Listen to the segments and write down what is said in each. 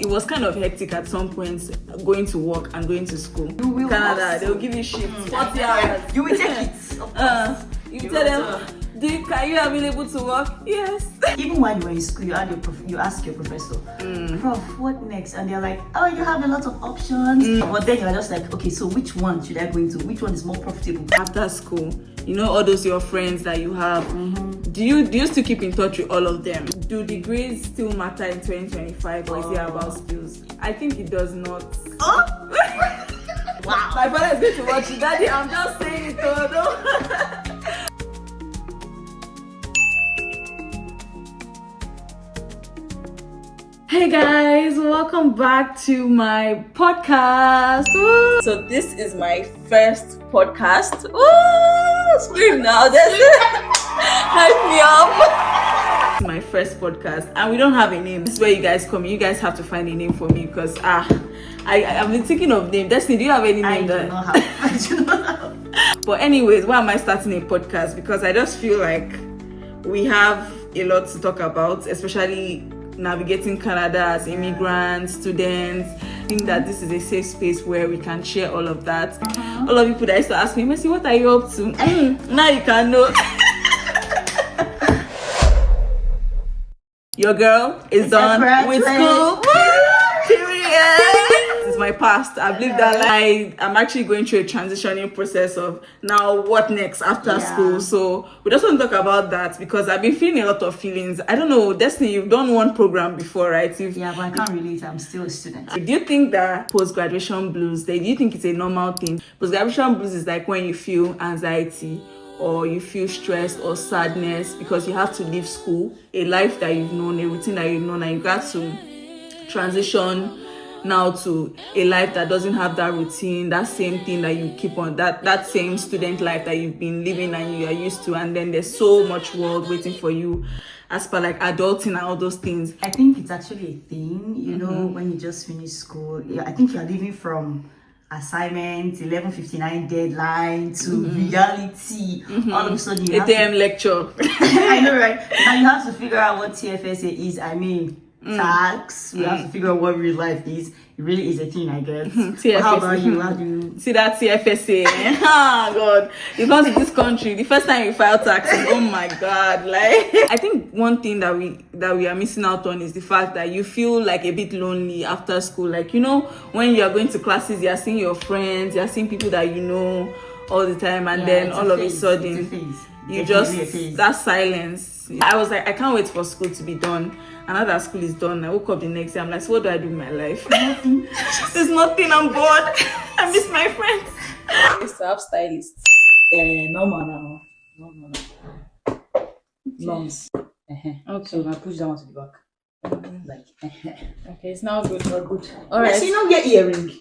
It was kind of hectic at some points, going to work and going to school. You will Canada, they'll give you shifts, 40 hours. You will take it. Of course. You tell them, are you available to work? Yes. Even when you were in school, you ask your professor, Prof, what next? And they're like, oh, you have a lot of options. But then you're just like, okay, so which one should I go into? Which one is more profitable? After school, you know all those your friends that you have. Do you still keep in touch with all of them? Do degrees still matter in 2025, or is it about skills? I think it does not. Oh! Wow. My father is going to watch it. Daddy, I'm just saying it all. Hey guys, welcome back to my podcast. Woo! So this is my first podcast. Woo! Scream now, hype me up. It's my first podcast and we don't have a name. This is where you guys come in. You guys have to find a name for me because I've been thinking of name. Destiny, do you have any name? I do not have. But anyways, why am I starting a podcast? Because I just feel like we have a lot to talk about, especially navigating Canada as immigrants, students. I think that this is a safe space where we can share all of that. All of people that used to ask me, Messi, what are you up to? Now you can know. Your girl is done with school. It's my past. I've lived that life. I'm actually going through a transitioning process of now what next after school. So we just want to talk about that because I've been feeling a lot of feelings. I don't know, Destiny, you've done one program before, right? But I can't relate. I'm still a student. Do you think that post-graduation blues, do you think it's a normal thing? Post-graduation blues is like when you feel anxiety or you feel stress or sadness because you have to leave school, a life that you've known, a routine that you've known, and you got to transition now to a life that doesn't have that routine, that same thing that you keep on, that same student life that you've been living and you are used to, and then there's so much world waiting for you as per like adulting and all those things. I think it's actually a thing, you know, when you just finish school. I think you're living from assignment, 11:59 deadline to reality. All of a sudden you 8 a.m. lecture. I know, right? Now you have to figure out what TFSA is. I mean, tax. We have to figure out what real life is. It really is a thing, I guess. TFSA. How about you? How do you see that TFSA? Oh God, you come to this country, the first time you file taxes, oh my God! Like, I think one thing that we are missing out on is the fact that you feel like a bit lonely after school. Like, you know, when you are going to classes, you are seeing your friends, you are seeing people that you know all the time, and then all of a sudden you just that silence. I was like, I can't wait for school to be done. And now that school is done, I woke up the next day. I'm like, so what do I do with my life? Nothing. There's nothing. I'm bored. I miss my friends. I used to have stylists. No. Lungs. Okay. So now push that one to the back. Like. Okay, it's now good. Not good. All right. See, now get earring.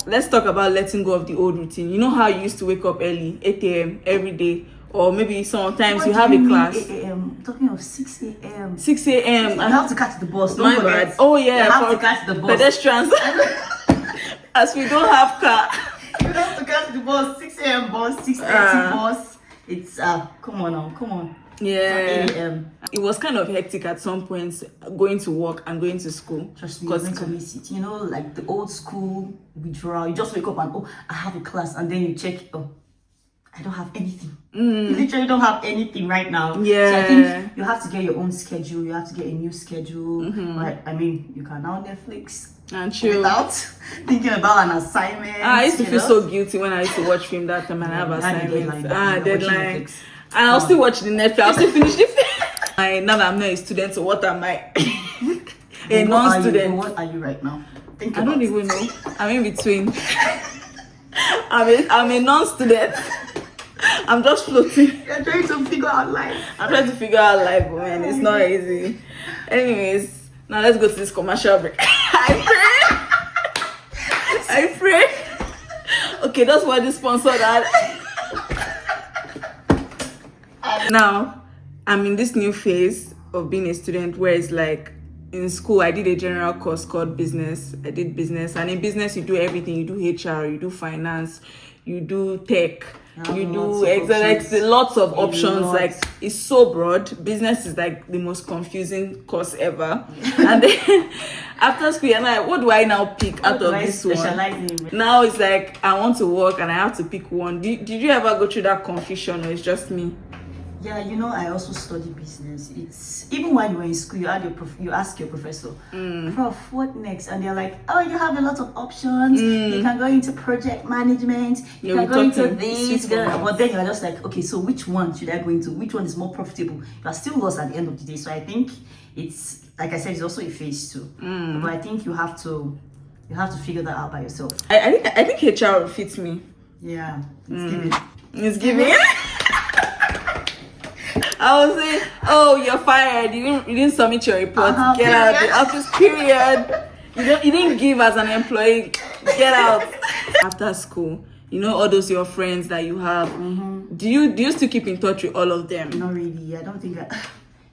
Let's talk about letting go of the old routine. You know how you used to wake up early, 8 a.m. every day, or maybe sometimes you have a class. 8 a.m. Talking of 6 a.m. 6 a.m. You have to catch the bus. Don't My forget. bad. Oh yeah, you have to catch the bus. Pedestrians. As we don't have car. You have to catch the bus. 6 a.m. bus, 6:30 bus. It's come on now, come on. Yeah. 8 a.m. It was kind of hectic at some points going to work and going to school. Trust me, you're going to miss it. You know, like the old school withdrawal. You just wake up and I have a class, and then you check. I don't have anything. You literally don't have anything right now. Yeah. So I think you have to get your own schedule. You have to get a new schedule. Right? I mean, you can now Netflix and chill without thinking about an assignment. I used to feel so guilty when I used to watch film that time and I have assignments. Deadline. And I'll still watch the Netflix. I'll still finish the film. Now that I'm not a student, so what am I? A non-student. What are you right now? I don't even know. I'm in between. I'm a non-student. I'm just floating. You're trying to figure out life. I'm trying to figure out life, but man, it's not easy. Anyways, now let's go to this commercial break. I pray. Okay, that's why the sponsor that. Now, I'm in this new phase of being a student where it's like in school, I did a general course called business. I did business, and in business, you do everything. You do HR, you do finance, you do tech, You do lots of exactly lots of options. Lots. Like it's so broad. Business is like the most confusing course ever. And then after school, you're like, what do I now pick out of this one? Now it's like I want to work and I have to pick one. Did you ever go through that confusion, or it's just me? Yeah, I also study business. It's even when you were in school, you ask your professor, Prof, what next? And they're like, oh, you have a lot of options. You can go into project management. You can go into this. But then you're just like, okay, so which one should I go into? Which one is more profitable? You are still lost at the end of the day. So I think it's, like I said, it's also a phase too. But I think you have to figure that out by yourself. I think HR fits me. Yeah, it's giving. It's giving. I was saying, oh, you're fired. You didn't submit your report. Get out of the office. Period. You didn't give as an employee. Get out. After school, all those your friends that you have. Do you still keep in touch with all of them? Not really. I don't think.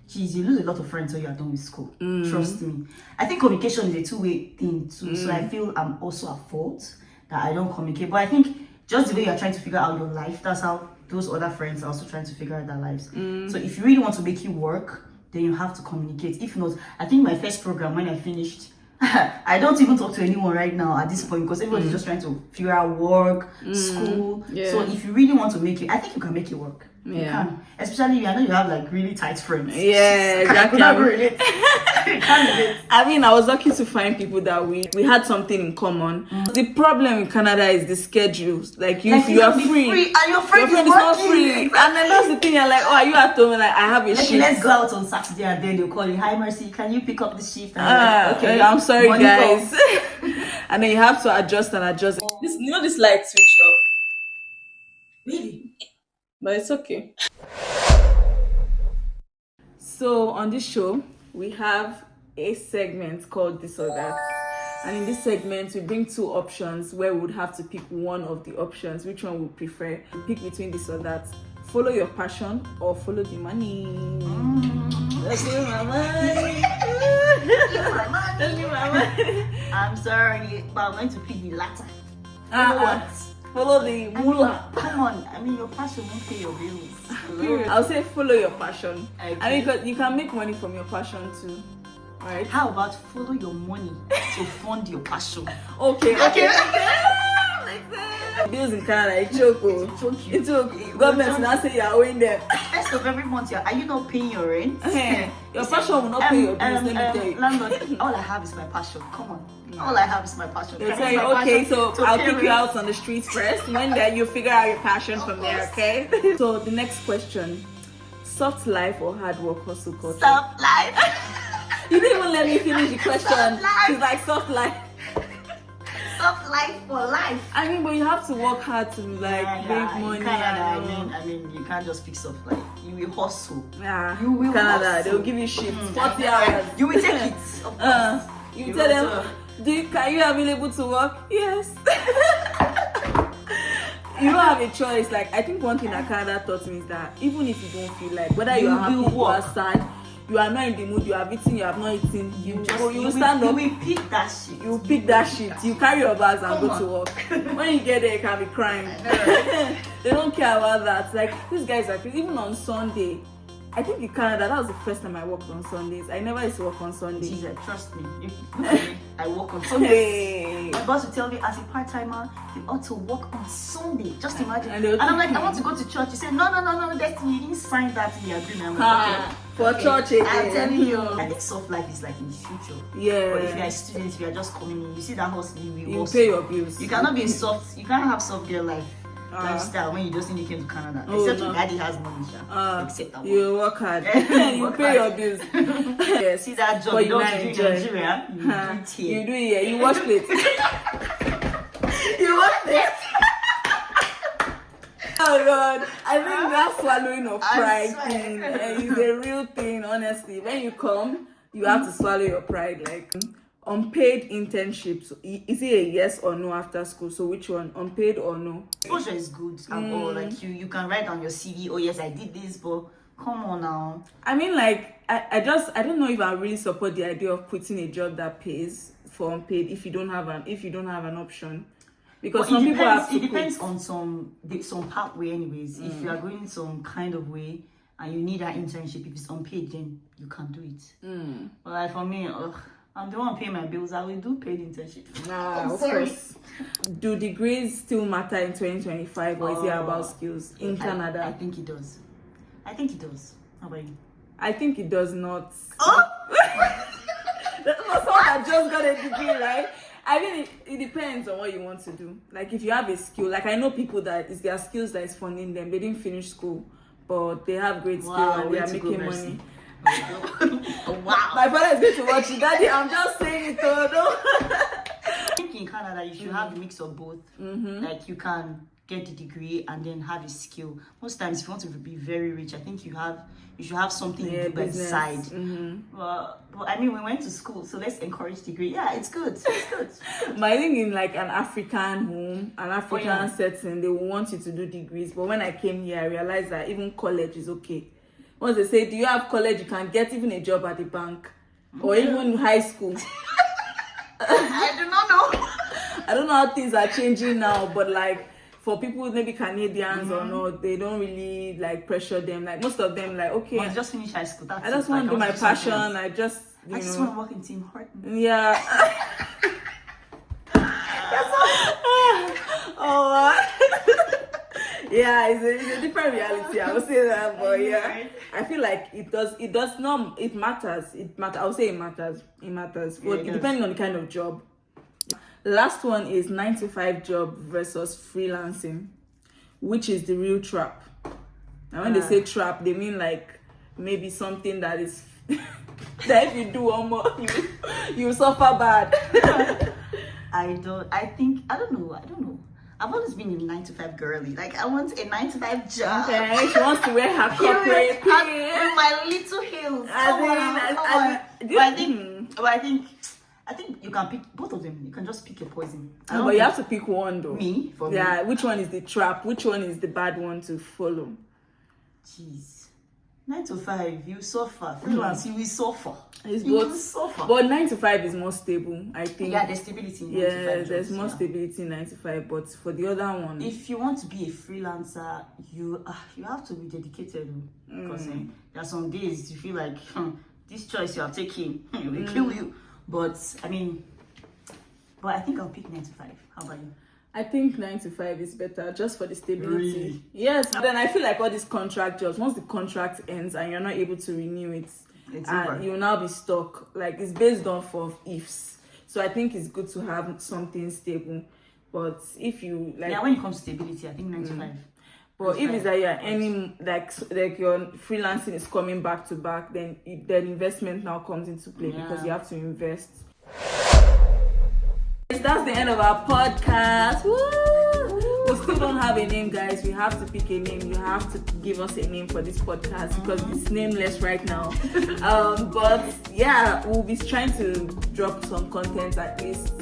Geez, you lose a lot of friends when you are done with school. Trust me. I think communication is a two-way thing too. So I feel I'm also at fault that I don't communicate. But I think just the way you're trying to figure out your life, that's how those other friends are also trying to figure out their lives. So if you really want to make it work, then you have to communicate. If not, I think my first program, when I finished, I don't even talk to anyone right now at this point because everybody's just trying to figure out work, school. Yeah. So if you really want to make it, I think you can make it work. You can. Especially, I know you have like really tight friends. Yeah, exactly. I mean, I was lucky to find people that we had something in common. The problem in Canada is the schedules. Like you are free and your friend is not free. And then that's the thing. You're like, oh, are you at home? And like, I have a shift. Let's go out on Saturday, and then they'll call you. Hi, Mercy, can you pick up the shift? And like, okay, I'm sorry, guys. And then you have to adjust. This, this light switched off. Really? But it's okay. So on this show, we have a segment called This or That. And in this segment, we bring two options where we would have to pick one of the options. Which one we prefer? Pick between this or that. Follow your passion or follow the money. Let's give my money. Let's give my money. I'm sorry, but I'm going to pick the latter. What? Follow the moolah. Come on, I mean your passion won't pay your bills. I'll say follow your passion. Okay. I mean, you can make money from your passion too. Right? How about follow your money to fund your passion? Okay. Bills in Canada, it's choke. It's choke. Government now say you're owing them. First of every month, are you not paying your rent? Your passion will not pay your bills. Let me tell you. Landlord, all I have is my passion. Come on. All I have is my passion. They'll tell you, okay, so I'll kick you out on the streets first. When then you figure out your passion from there, okay? So the next question: soft life or hard work hustle culture? Soft life. You didn't even let me finish the question. It's like soft life. Soft life for life. I mean, but you have to work hard to make money. Canada, I mean, you can't just pick soft life. You will hustle. Yeah. You will Canada, hustle. they'll give you shifts, 40 hours. You will take it. Of course. You tell them, are you available to work? Yes. You don't have a choice. Like, I think one thing that Canada taught me is that even if you don't feel like, whether you are happy or sad, you are not in the mood, you have eaten, you have not eaten, you stand up. You will pick that shit. You pick that shit. You carry your bags and go to work. When you get there, you can be crying. They don't care about that. Like, these guys are crazy. Even on Sunday, I think in Canada, that was the first time I worked on Sundays. I never used to work on Sundays. Jesus, trust me. Look at me. I work on Sundays. My boss would tell me, as a part-timer, you ought to work on Sunday. Just imagine. And I'm like, I want to go to church. He said, no, Destiny, you didn't sign that in the agreement. For church again. I'm telling you. I think soft life is like in the future. Yeah. But if you're a student, if you're just coming in, you see that hustling, you pay your bills. You cannot be soft. You can't have soft girl lifestyle when you just came to Canada. Except your daddy has money. Except that you work hard. You pay your bills. Yes. See that job you don't do in Nigeria. You do it here. You do it here. You wash plates. You wash plates. Oh God, I think that swallowing of pride thing is a real thing, honestly. When you come, you have to swallow your pride. Like, unpaid internships, is it a yes or no after school? So which one, unpaid or no? Exposure is good and all. Like you can write on your CV, oh yes, I did this, but come on now. I mean, like, I don't know if I really support the idea of quitting a job that pays for unpaid if you don't have an option. Because But some people have to it depends quit. on some pathway anyways. If you are going some kind of way and you need that internship, if it's unpaid, then you can do it. But like for me, I'm the one paying my bills. I will do paid internship. Nah, of sorry. course. Do degrees still matter in 2025, or is it about skills in Canada? I think it does. I think it does. How about you? I think it does not. Oh! That's not someone that just got a degree, right? I mean, it depends on what you want to do. Like, if you have a skill, like I know people that it's their skills that is funding them. They didn't finish school, but they have great skill and they are making money. Wow. My father is going to watch it. Daddy, I'm just saying it, though. I think in Canada you should have a mix of both. Like you can get the degree and then have a skill. Most times, if you want to be very rich, I think you should have something you do by the side. But I mean, we went to school, so let's encourage degree. Yeah, it's good. It's good. But I think in like an African home, an African setting, they will want you to do degrees. But when I came here, I realized that even college is okay. Once they say, do you have college, you can get even a job at the bank or even high school. I do not know. I don't know how things are changing now, but like for people maybe Canadians or not, they don't really like pressure them. Like most of them, like okay, I just finished high school. That's I just want to do my passion. I just want to work in Team Horton. Yeah. Oh. Yeah, it's a different reality. I would say that, but yeah, I feel like it does not. It matters. I would say it matters. It matters. But depending on the kind of job. The last one is 9 to 5 job versus freelancing, which is the real trap. Now, when they say trap, they mean like maybe something that is that if you do one more, you suffer bad. I don't know. I've always been a 9 to 5 girly. Like I want a 9 to 5 job. Okay, she wants to wear her corporate with my little heels. I think you can pick both of them. You can just pick your poison. But you have to pick one though. Me? For me? Yeah, which one is the trap? Which one is the bad one to follow? Jeez. 9 to 5, you suffer. Freelance, you will suffer. It's you both. will suffer. But 9 to 5 is more stable, I think. Yeah, there's stability in 9 to 5 jobs, there's more stability in 9 to 5. But for the other one, if you want to be a freelancer, you have to be dedicated. Because there are some days you feel like this choice you are taking will kill you. But I think I'll pick 9 to 5. How about you? I think 9 to 5 is better just for the stability. Really? Yes, but then I feel like all these contract jobs, once the contract ends and you're not able to renew it, and you'll now be stuck. Like it's based off of ifs. So I think it's good to have something stable. But if you like, when it comes to stability, I think 9 to 5. But if it's that you're any like your freelancing is coming back to back, then the investment now comes into play because you have to invest. That's the end of our podcast. Woo! We still don't have a name, guys. We have to pick a name. You have to give us a name for this podcast because it's nameless right now. But yeah, we'll be trying to drop some content, at least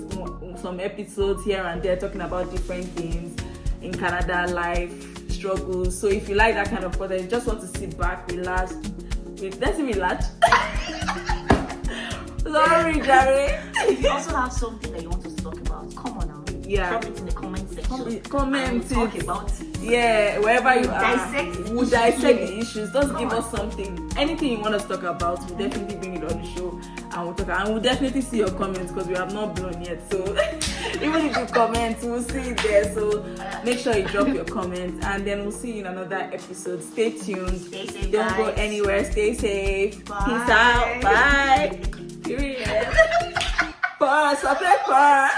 some episodes here and there, talking about different things in Canada, life, struggles. So if you like that kind of content, you just want to sit back, relax. Let's relax. Sorry, Jerry. If you also have something that you want us to talk about, come on now. Yeah. Drop it in the comment section. Comment we'll talk about it. Yeah, wherever you are. We'll dissect the issues. Just give us something. Anything you want us to talk about, we'll definitely bring it on the show and we'll talk. And we'll definitely see your comments because we have not blown yet. So even if you comment, we'll see it there. So make sure you drop your comments and then we'll see you in another episode. Stay tuned. Stay safe. Don't go anywhere. Stay safe. Bye. Peace out. Bye. Period. Purr.